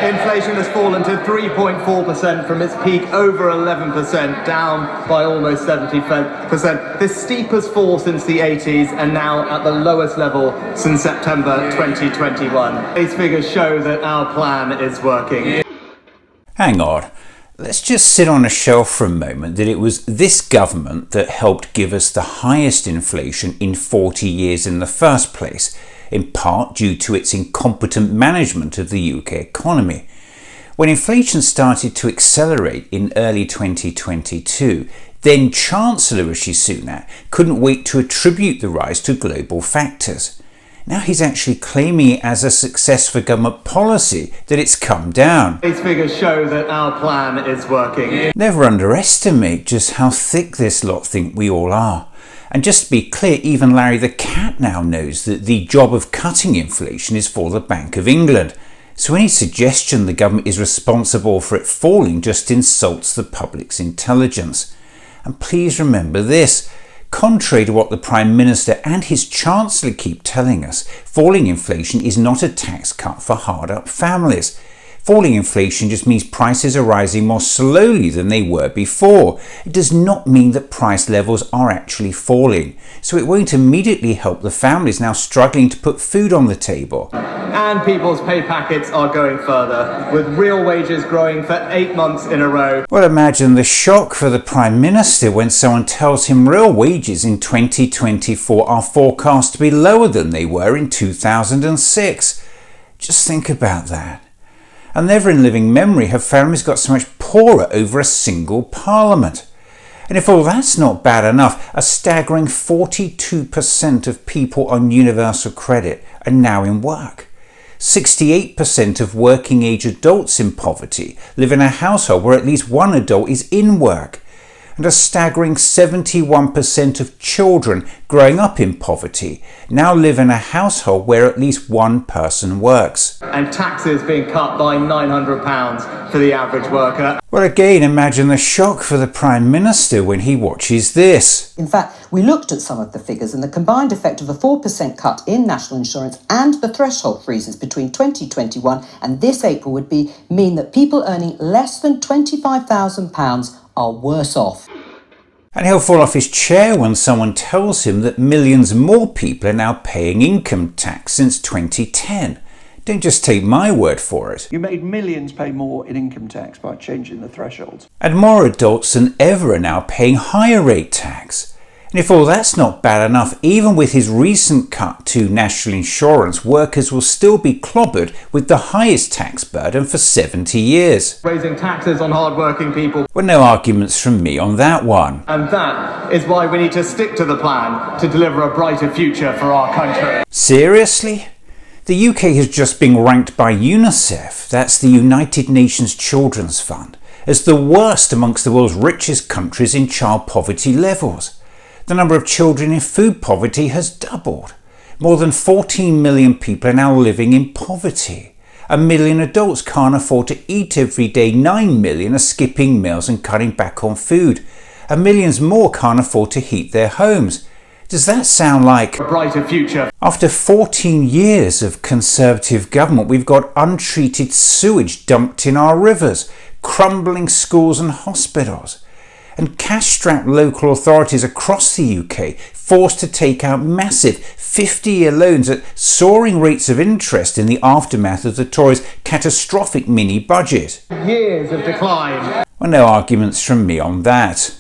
Inflation has fallen to 3.4% from its peak over 11%, down by almost 70%. The steepest fall since the 80s and now at the lowest level since September 2021. These figures show that our plan is working. Hang on. Let's just sit on a shelf for a moment that it was this government that helped give us the highest inflation in 40 years in the first place, in part due to its incompetent management of the UK economy. When inflation started to accelerate in early 2022, then Chancellor Rishi Sunak couldn't wait to attribute the rise to global factors. Now he's actually claiming it as a success for government policy that it's come down. These figures show that our plan is working. Never underestimate just how thick this lot think we all are. And just to be clear, even Larry the Cat now knows that the job of cutting inflation is for the Bank of England. So any suggestion the government is responsible for it falling just insults the public's intelligence. And please remember this. Contrary to what the Prime Minister and his Chancellor keep telling us, falling inflation is not a tax cut for hard-up families. Falling inflation just means prices are rising more slowly than they were before. It does not mean that price levels are actually falling. So it won't immediately help the families now struggling to put food on the table. And people's pay packets are going further, with real wages growing for 8 months in a row. Well, imagine the shock for the Prime Minister when someone tells him real wages in 2024 are forecast to be lower than they were in 2006. Just think about that. And never in living memory have families got so much poorer over a single parliament. And if all that's not bad enough, a staggering 42% of people on universal credit are now in work. 68% of working age adults in poverty live in a household where at least one adult is in work. And a staggering 71% of children growing up in poverty now live in a household where at least one person works. And taxes being cut by £900 for the average worker. Well, again, imagine the shock for the Prime Minister when he watches this. In fact, we looked at some of the figures, and the combined effect of a 4% cut in national insurance and the threshold freezes between 2021 and this April would mean that people earning less than £25,000 are worse off. And he'll fall off his chair when someone tells him that millions more people are now paying income tax since 2010. Don't just take my word for it. You made millions pay more in income tax by changing the thresholds. And more adults than ever are now paying higher rate tax. And if all that's not bad enough, even with his recent cut to national insurance, workers will still be clobbered with the highest tax burden for 70 years. Raising taxes on hard-working people. Well, no arguments from me on that one. And that is why we need to stick to the plan to deliver a brighter future for our country. Seriously? The UK has just been ranked by UNICEF, that's the United Nations Children's Fund, as the worst amongst the world's richest countries in child poverty levels. The number of children in food poverty has doubled. More than 14 million people are now living in poverty. 1 million adults can't afford to eat every day. 9 million are skipping meals and cutting back on food. And millions more can't afford to heat their homes. Does that sound like a brighter future? After 14 years of Conservative government, we've got untreated sewage dumped in our rivers, crumbling schools and hospitals, and cash-strapped local authorities across the UK forced to take out massive 50-year loans at soaring rates of interest in the aftermath of the Tories' catastrophic mini-budget. Years of decline. Well, no arguments from me on that.